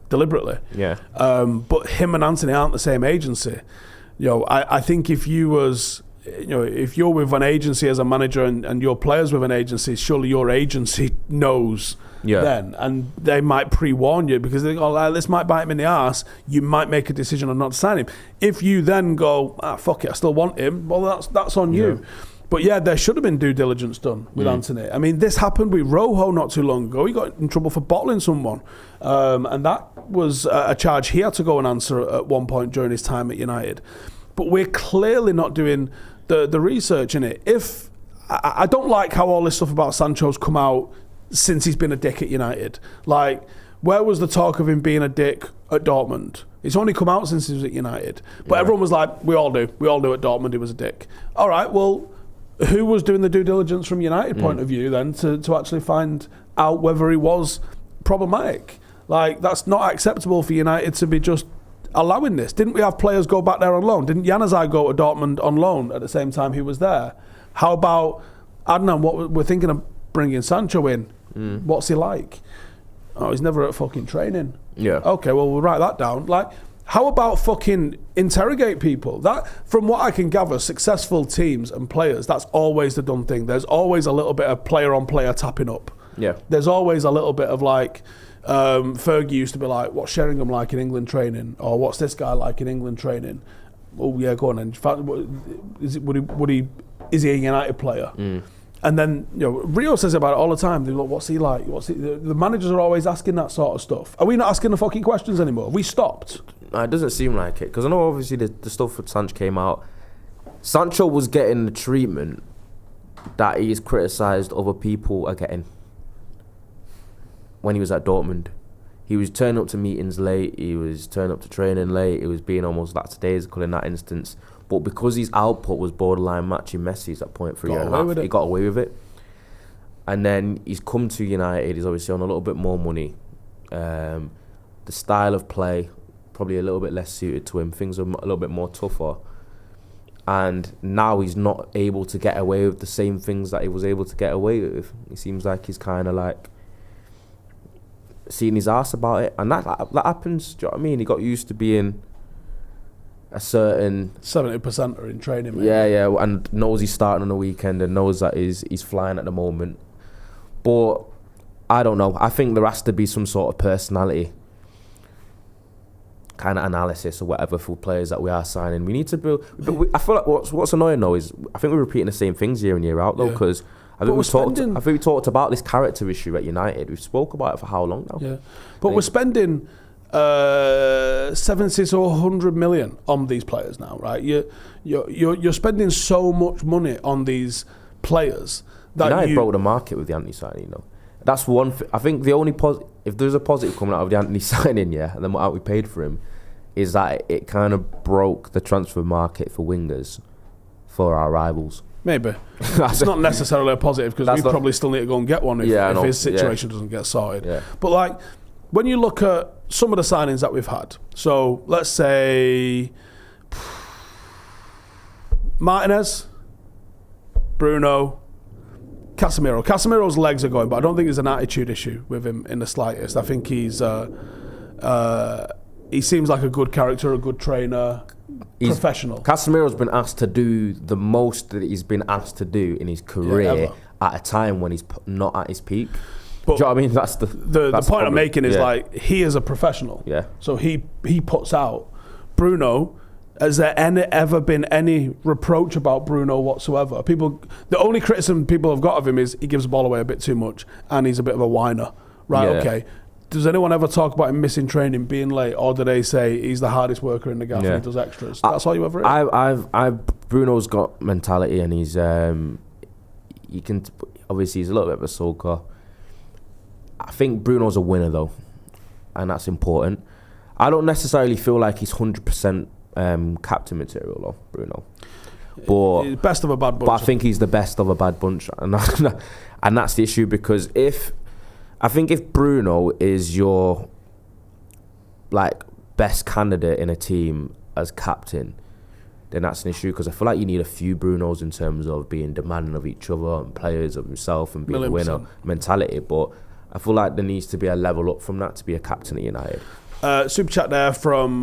Deliberately. Yeah. But him and Antony aren't the same agency. I think if you was, if you're with an agency as a manager and your players with an agency, surely your agency knows then, and they might pre-warn you because they go, this might bite him in the arse. You might make a decision on not to sign him. If you then go, fuck it, I still want him, well, that's on you. But there should have been due diligence done with Antony. I mean, this happened with Rojo not too long ago. He got in trouble for bottling someone. And that was a charge he had to go and answer at one point during his time at United. But we're clearly not doing the research in it. I don't like how all this stuff about Sancho's come out since he's been a dick at United. Like, where was the talk of him being a dick at Dortmund? It's only come out since he was at United. But everyone was like, we all knew at Dortmund he was a dick. All right, well, who was doing the due diligence from United point of view then to actually find out whether he was problematic? Like, that's not acceptable for United to be just allowing this. Didn't we have players go back there on loan? Didn't Januzaj go to Dortmund on loan at the same time he was there? How about Adnan? What we're thinking of bringing Sancho in. What's he like? Oh, he's never at fucking training. Yeah. Okay, well, we'll write that down. Like, how about fucking interrogate people? That, from what I can gather, successful teams and players, that's always the done thing. There's always a little bit of player-on-player tapping up. Yeah. There's always a little bit of like, Fergie used to be like, what's Sheringham like in England training? Or what's this guy like in England training? Oh, yeah, go on then. Is he a United player? And then, Rio says about it all the time. They're like, what's he like? The managers are always asking that sort of stuff. Are we not asking the fucking questions anymore? Have we stopped? No, it doesn't seem like it. Because I know obviously the stuff with Sancho came out. Sancho was getting the treatment that he's criticised other people are getting when he was at Dortmund. He was turning up to meetings late. He was turning up to training late. He was being almost lackadaisical in that instance. But because his output was borderline matching Messi's at point for a year and a half, he got away with it. And then he's come to United. He's obviously on a little bit more money. The style of play, probably a little bit less suited to him. Things are a little bit more tougher. And now he's not able to get away with the same things that he was able to get away with. It seems like he's kind of like seeing his arse about it. And that happens, do you know what I mean? He got used to being a certain 70% are in training, mate. Yeah, and knows he's starting on the weekend and knows that he's flying at the moment. But I don't know. I think there has to be some sort of personality kind of analysis or whatever for players that we are signing. We need to build. But I feel like what's annoying though is I think we're repeating the same things year in year out though, because I think we talked about this character issue at United. We've spoke about it for how long now? Yeah, but we're spending 70 to 100 million on these players now, right? You're spending so much money on these players that United broke the market with the Antony signing. That's one. I think the only if there's a positive coming out of the Antony signing, and then what we paid for him, is that it kind of broke the transfer market for wingers for our rivals. Maybe it's not necessarily a positive because we probably still need to go and get one if his situation doesn't get sorted. Yeah. But like, when you look at some of the signings that we've had, so let's say Martinez, Bruno, Casemiro. Casemiro's legs are going, but I don't think there's an attitude issue with him in the slightest. I think he seems like a good character, a good trainer, professional. Casemiro's been asked to do the most that he's been asked to do in his career at a time when he's not at his peak. But do you know what I mean? That's the point I'm making is like, he is a professional. Yeah. So he puts out. Bruno, has there ever been any reproach about Bruno whatsoever? The only criticism people have got of him is he gives the ball away a bit too much and he's a bit of a whiner. Right, okay. Does anyone ever talk about him missing training, being late, or do they say he's the hardest worker in the gaff and he does extras? That's all you ever hear? Bruno's got mentality and he's he can obviously he's a little bit of a sulker. I think Bruno's a winner though, and that's important. I don't necessarily feel like he's 100% captain material though, Bruno. But he's best of a bad bunch. But I think he's the best of a bad bunch, and that's the issue, because if Bruno is your like best candidate in a team as captain, then that's an issue, because I feel like you need a few Brunos in terms of being demanding of each other and players of himself and being a winner mentality. But I feel like there needs to be a level up from that to be a captain at United. Super chat there from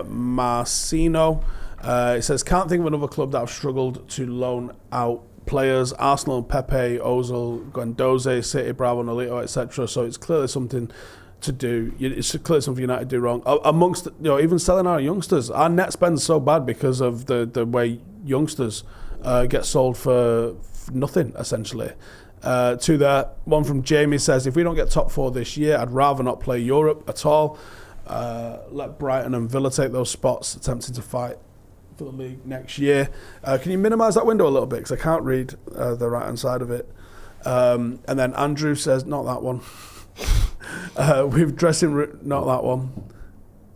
Marcino. It says, can't think of another club that have struggled to loan out players. Arsenal, Pepe, Ozil, Guendouzi, City, Bravo, Nolito, etc. So it's clearly something to do. It's clearly something United do wrong. Amongst, even selling our youngsters. Our net spend's so bad because of the way youngsters get sold for nothing, essentially. To that, one from Jamie says, if we don't get top 4 this year, I'd rather not play Europe at all. Let Brighton and Villa take those spots, attempting to fight for the league next year. Can you minimise that window a little bit, because I can't read the right hand side of it. And then Andrew says, not that one. We've dressing room, not that one.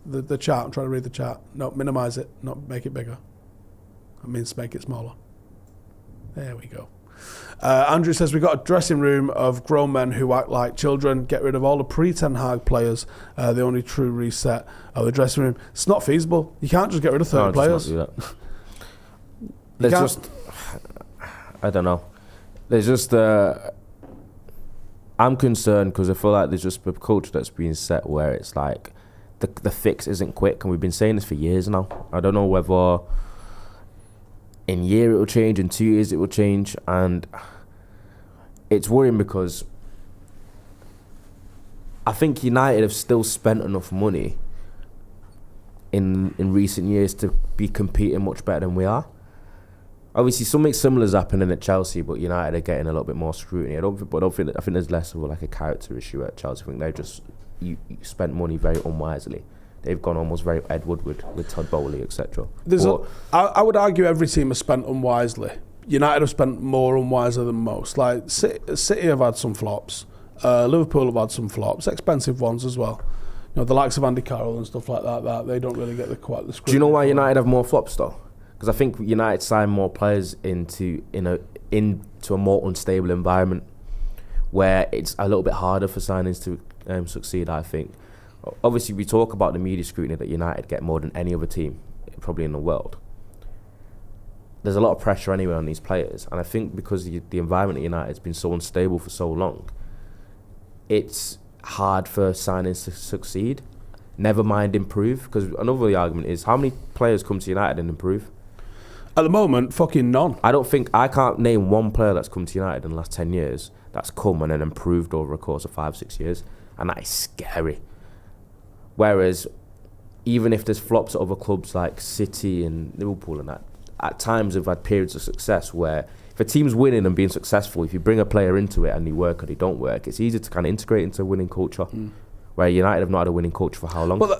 The chart, I'm trying to read the chart. No, minimise it, not make it bigger. That means make it smaller. There we go. Andrew says, we've got a dressing room of grown men who act like children. Get rid of all the pre-Ten Hag players. The only true reset of the dressing room. It's not feasible. You can't just get rid of 30 players. There's just, I don't know. There's just, I'm concerned because I feel like there's just a culture that's being set where it's like the fix isn't quick, and we've been saying this for years now. I don't know whether in a year it will change, in 2 years it will change, and it's worrying because I think United have still spent enough money in recent years to be competing much better than we are. Obviously, something similar is happening at Chelsea, but United are getting a little bit more scrutiny. I think there's less of a character issue at Chelsea. I think they've just you spent money very unwisely. They've gone almost very Ed Woodward with Todd Bowley, etc. I would argue every team has spent unwisely. United have spent more unwisely than most. Like City have had some flops. Liverpool have had some flops, expensive ones as well. The likes of Andy Carroll and stuff like that they don't really get quite the scrutiny. Do you know why United have more flops though? Because I think United sign more players into a more unstable environment where it's a little bit harder for signings to succeed, I think. Obviously, we talk about the media scrutiny that United get more than any other team, probably in the world. There's a lot of pressure anyway on these players, and I think because the environment at United has been so unstable for so long, it's hard for signings to succeed. Never mind improve, because another argument is how many players come to United and improve? At the moment, fucking none. I can't name one player that's come to United in the last 10 years that's come and then improved over a course of 5-6 years, and that is scary. Whereas, even if there's flops at other clubs like City and Liverpool and that, at times have had periods of success where if a team's winning and being successful, if you bring a player into it and they work or they don't work, it's easy to kind of integrate into a winning culture. Where United have not had a winning culture for how long? Well,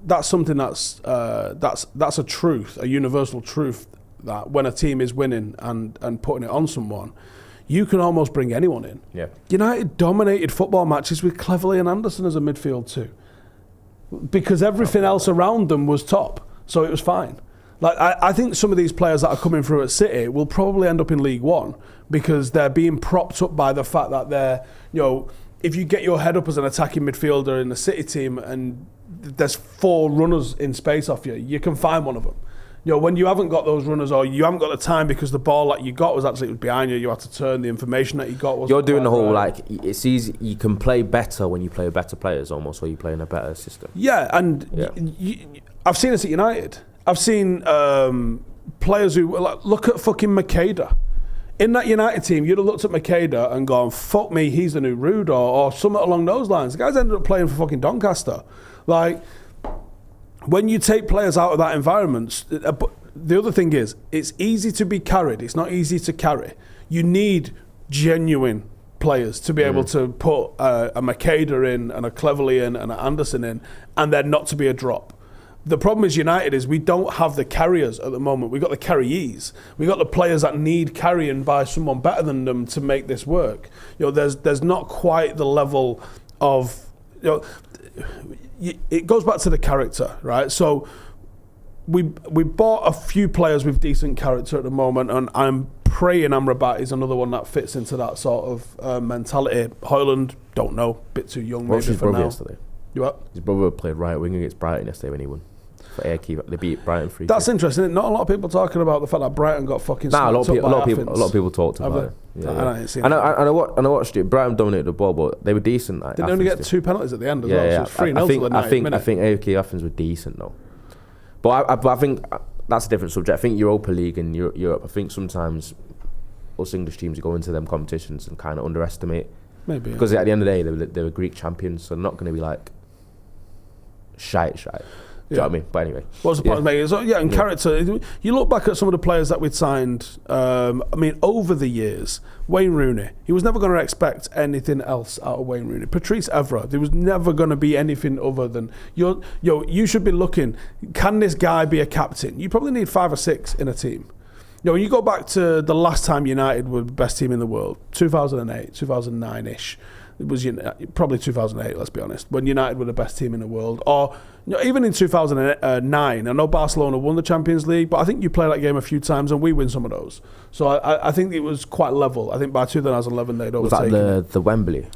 that's something that's a truth, a universal truth, that when a team is winning and putting it on someone, you can almost bring anyone in. Yeah. United dominated football matches with Cleverley and Anderson as a midfield too, because everything else around them was top, so it was fine. Like I think some of these players that are coming through at City will probably end up in League One because they're being propped up by the fact that they're, if you get your head up as an attacking midfielder in the City team and there's 4 runners in space off you, you can find one of them. When you haven't got those runners or you haven't got the time because the ball that you got was actually behind you, you had to turn, the information that you got was... You're doing the whole, it's easy, you can play better when you play with better players almost, or you play in a better system. Yeah, and I've seen this at United. I've seen players who... look at fucking Makeda. In that United team, you'd have looked at Makeda and gone, fuck me, he's the new Rude, or something along those lines. The guys ended up playing for fucking Doncaster. When you take players out of that environment, the other thing is, it's easy to be carried. It's not easy to carry. You need genuine players to be able to put a Makeda in and a Cleverley in and an Anderson in, and then not to be a drop. The problem is United is we don't have the carriers at the moment. We've got the carriees. We've got the players that need carrying by someone better than them to make this work. There's not quite the level of... it goes back to the character, right? So we bought a few players with decent character at the moment, and I'm praying Amrabat is another one that fits into that sort of mentality. Højlund, don't know, bit too young maybe for now. Yesterday? You what? His brother played right wing against Brighton yesterday when he won. For Erik, they beat Brighton 3-2. That's interesting. Not a lot of people talking about the fact that Brighton got fucking a lot of people talked about it. Yeah, I ain't seen it. I watched it. Brighton dominated the ball, but they were decent. They only get 2 penalties at the end as well. So it's 3-0 to the 90th minute. I think Erik Athens were decent though. But I think that's a different subject. I think Europa League and Europe, I think sometimes us English teams go into them competitions and kind of underestimate. Maybe. Because at the end of the day, they were Greek champions, so they're not going to be like shite. Do you know what I mean? But anyway. What's the point of making it? So, and character. You look back at some of the players that we'd signed, over the years, Wayne Rooney, he was never going to expect anything else out of Wayne Rooney. Patrice Evra, there was never going to be anything other than, you should be looking, can this guy be a captain? You probably need 5 or 6 in a team. When you go back to the last time United were the best team in the world, 2008, 2009-ish, it was probably 2008, let's be honest, when United were the best team in the world. Or even in 2009, I know Barcelona won the Champions League, but I think you play that game a few times and we win some of those. So I think it was quite level. I think by 2011 they'd overtaken. Was that the Wembley?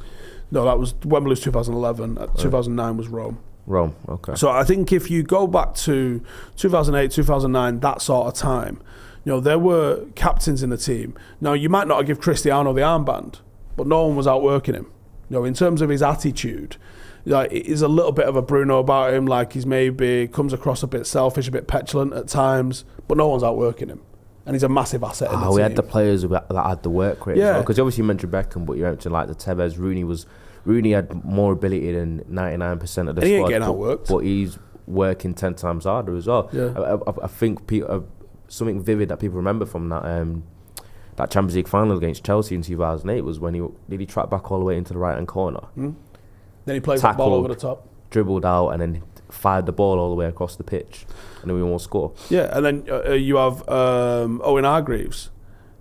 No, that was Wembley was 2011. 2009 was Rome. Rome, okay. So I think if you go back to 2008, 2009, that sort of time, there were captains in the team. Now, you might not give Cristiano the armband, but no one was outworking him. In terms of his attitude, it is a little bit of a Bruno about him, like he's maybe comes across a bit selfish, a bit petulant at times, but no one's outworking him. And he's a massive asset in the team. We had the players that had the work rate as well. Because obviously you mentioned Beckham, but you mentioned like the Tevez, Rooney had more ability than 99% of the squad. And he ain't getting outworked. But he's working 10 times harder as well. Yeah. I think something vivid that people remember from that Champions League final against Chelsea in 2008 was when he tracked back all the way into the right-hand corner. Then he played the ball over the top. Dribbled out and then fired the ball all the way across the pitch. And then we won't score. Yeah, and then you have Owen Hargreaves,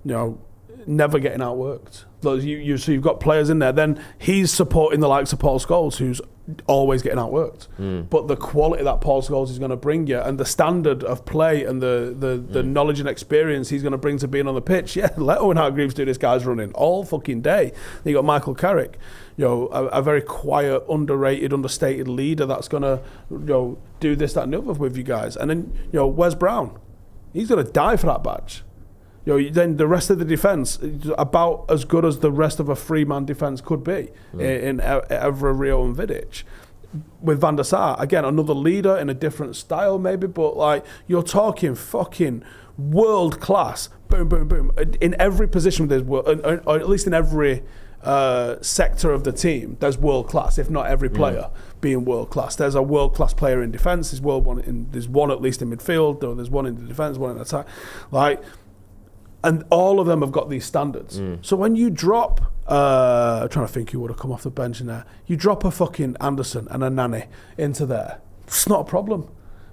never getting outworked. So you've got players in there. Then he's supporting the likes of Paul Scholes, who's always getting outworked. But the quality that Paul Scholes is going to bring you, and the standard of play, and the knowledge and experience he's going to bring to being on the pitch. Yeah, let Owen Hargreaves do this guy's running all fucking day. Then you got Michael Carrick, a very quiet, underrated, understated leader that's going to do this, that, and the other with you guys. And then Wes Brown, he's going to die for that badge. Then the rest of the defence is about as good as the rest of a 3-man defence could be in Evra, Rio and Vidic. With Van der Sar, again, another leader in a different style maybe, but you're talking fucking world class. Boom, boom, boom. In every position, or at least in every sector of the team, there's world class, if not every player being world class. There's a world class player in defence, there's one at least in midfield, or there's one in the defence, one in attack. And all of them have got these standards. So when you drop, I'm trying to think who would have come off the bench in there. You drop a fucking Anderson and a Nani into there. It's not a problem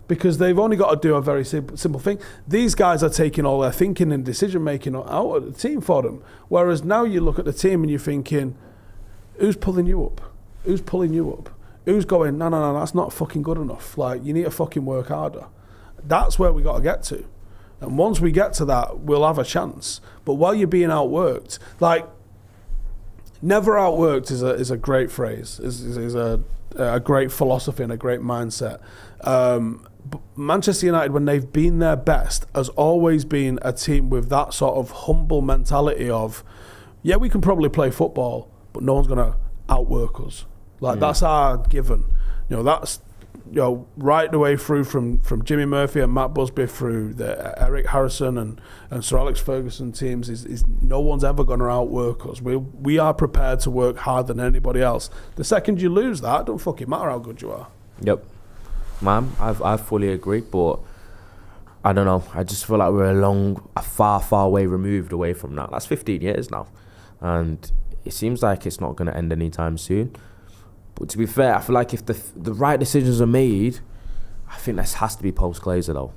because they've only got to do a very simple thing. These guys are taking all their thinking and decision making out of the team for them. Whereas now you look at the team and you're thinking, who's pulling you up? Who's pulling you up? Who's going, no, that's not fucking good enough. You need to fucking work harder. That's where we got to get to. And once we get to that, we'll have a chance. But while you're being outworked, never outworked is a great phrase, is a great philosophy and a great mindset. But Manchester United, when they've been their best, has always been a team with that sort of humble mentality of, we can probably play football, but no one's going to outwork us. That's our given. That's right the way through from Jimmy Murphy and Matt Busby through the Erik Howson and Sir Alex Ferguson teams is no one's ever going to outwork us. We are prepared to work harder than anybody else. The second you lose that, it don't fucking matter how good you are. Yep. Man, I fully agree, but I don't know. I just feel like we're a far way removed away from that. That's 15 years now. And it seems like it's not going to end anytime soon. But to be fair, I feel like if the right decisions are made, I think this has to be post-Glazer though.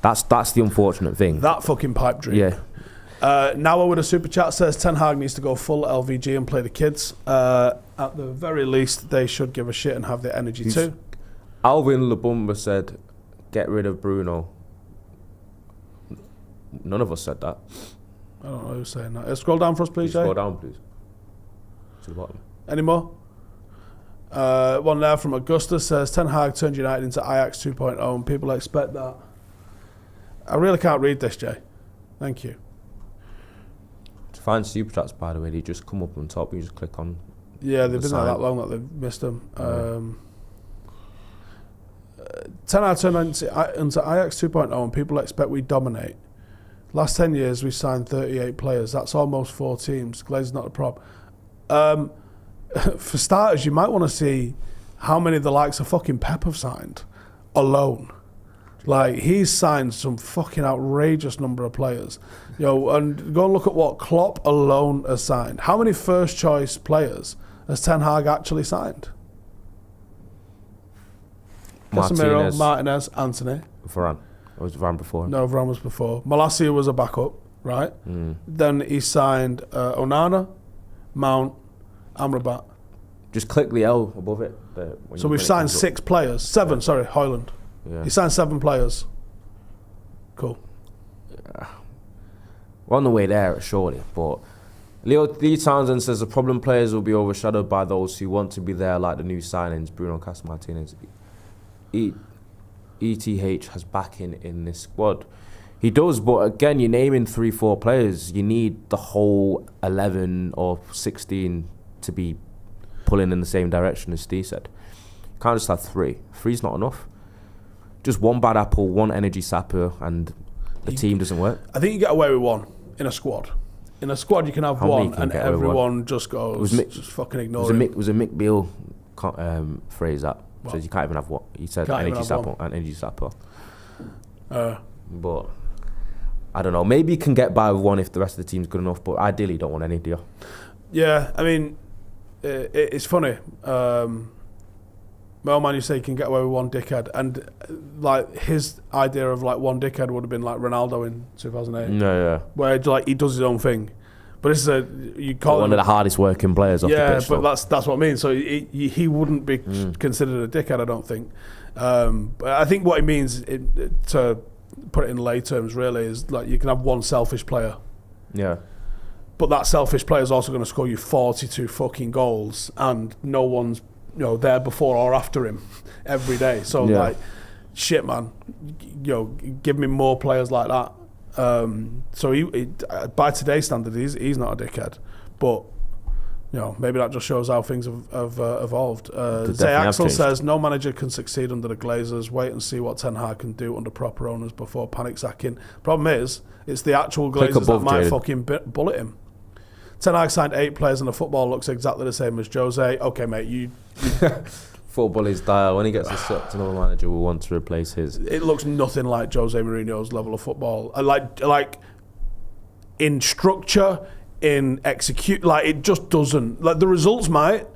That's the unfortunate thing. That fucking pipe dream. Yeah. Now with a super chat says Ten Hag needs to go full LVG and play the kids. At the very least, they should give a shit and have the energy too. Alvin Labumba said, "Get rid of Bruno." None of us said that. I don't know who's saying that. Scroll down for us, please, Jay. Scroll down, please. To the bottom. Any more? One there from Augusta says Ten Hag turned United into Ajax 2.0 and people expect that. I really can't read this, Jay. Thank you. To find super chats, by the way, they just come up on top. You just click on. Yeah, they've been there that long that they've missed them. Ten Hag turned into Ajax 2.0 and people expect we dominate. Last 10 years, we signed 38 players. That's almost 4 teams. Glazer's not a prop. For starters, you might want to see how many of the likes of fucking Pep have signed alone. Like, he's signed some fucking outrageous number of players. And go and look at what Klopp alone has signed. How many first-choice players has Ten Hag actually signed? Casemiro, Martinez, Antony. Varane. Or was Varane before? No, Varane was before. Malacia was a backup, right? Then he signed Onana, Mount, Amrabat. Just click the L above it. So we've signed 6 players. 7, sorry, Højlund. Yeah. He signed 7 players. Cool. Yeah. We're on the way there, surely. But Lee Townsend says the problem players will be overshadowed by those who want to be there, like the new signings, Bruno Martinez. ETH has backing in this squad. He does, but again, you're naming 3-4 players. You need the whole 11 or 16 to be pulling in the same direction as Steve said. You can't just have 3. 3's not enough. Just one bad apple, one energy sapper, and the team doesn't work. I think you get away with 1 in a squad. In a squad, you can have 1 and everyone just goes, just fucking ignore it. It was a Mick Beale phrase that says you can't even have 1. He said energy sapper. But I don't know. Maybe you can get by with 1 if the rest of the team's good enough, but ideally you don't want any, do you? Yeah, I mean, it's funny. Well, man, you say you can get away with 1 dickhead, and like his idea of like 1 dickhead would have been like Ronaldo in 2008. Yeah. Where like he does his own thing, but this is you call one of the hardest working players off the pitch. Yeah, but that's what I mean. So he wouldn't be considered a dickhead, I don't think. But I think what he means, to put it in lay terms, really, is like you can have 1 selfish player. Yeah. But that selfish player is also going to score you 42 fucking goals, and no one's there before or after him every day. So like, shit, man, give me more players like that. So he by today's standard, he's not a dickhead, but maybe that just shows how things have evolved. Zay Axel says no manager can succeed under the Glazers. Wait and see what Ten Hag can do under proper owners before panic sacking. Problem is, it's the actual Glazers that might fucking bullet him. Ten Hag signed 8 players and the football looks exactly the same as Jose. Okay, mate, you football is dire. When he gets to another manager, will want to replace his. It looks nothing like Jose Mourinho's level of football. Like in structure, in execute, like it just doesn't. Like the results might,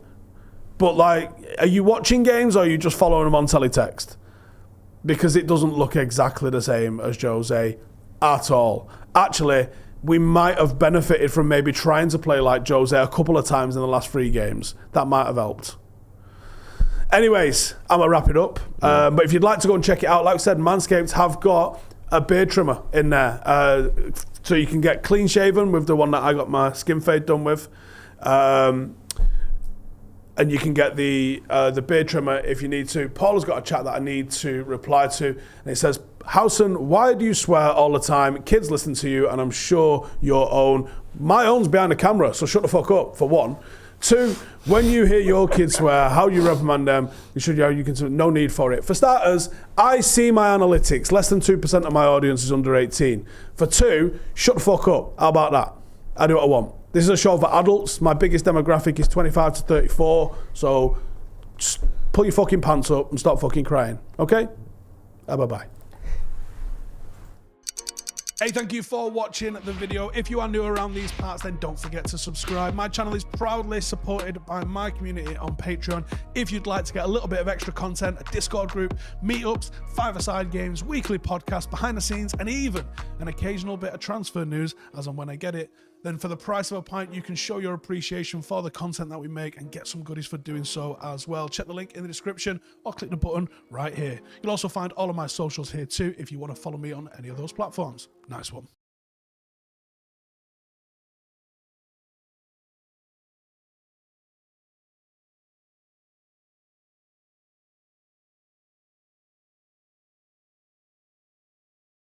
but like, are you watching games or are you just following them on teletext? Because it doesn't look exactly the same as Jose at all. Actually, we might have benefited from maybe trying to play like Jose a couple of times in the last 3 games. That might have helped. Anyways, I'm going to wrap it up. But if you'd like to go and check it out, like I said, Manscaped have got a beard trimmer in there. So you can get clean shaven with the one that I got my skin fade done with. And you can get the beard trimmer if you need to. Paul has got a chat that I need to reply to. And it says, Howson, why do you swear all the time? Kids listen to you, and I'm sure your own. My own's behind the camera, so shut the fuck up, for 1. 2, when you hear your kids swear, how you reprimand them, you can no need for it. For starters, I see my analytics. Less than 2% of my audience is under 18. For 2, shut the fuck up. How about that? I do what I want. This is a show for adults. My biggest demographic is 25 to 34. So just pull your fucking pants up and stop fucking crying. Okay? Bye-bye. Hey, thank you for watching the video. If you are new around these parts, then don't forget to subscribe. My channel is proudly supported by my community on Patreon. If you'd like to get a little bit of extra content, a Discord group, meetups, 5-a-side games, weekly podcasts, behind the scenes, and even an occasional bit of transfer news as and when I get it, then for the price of a pint, you can show your appreciation for the content that we make and get some goodies for doing so as well. Check the link in the description or click the button right here. You'll also find all of my socials here too if you want to follow me on any of those platforms. Nice one.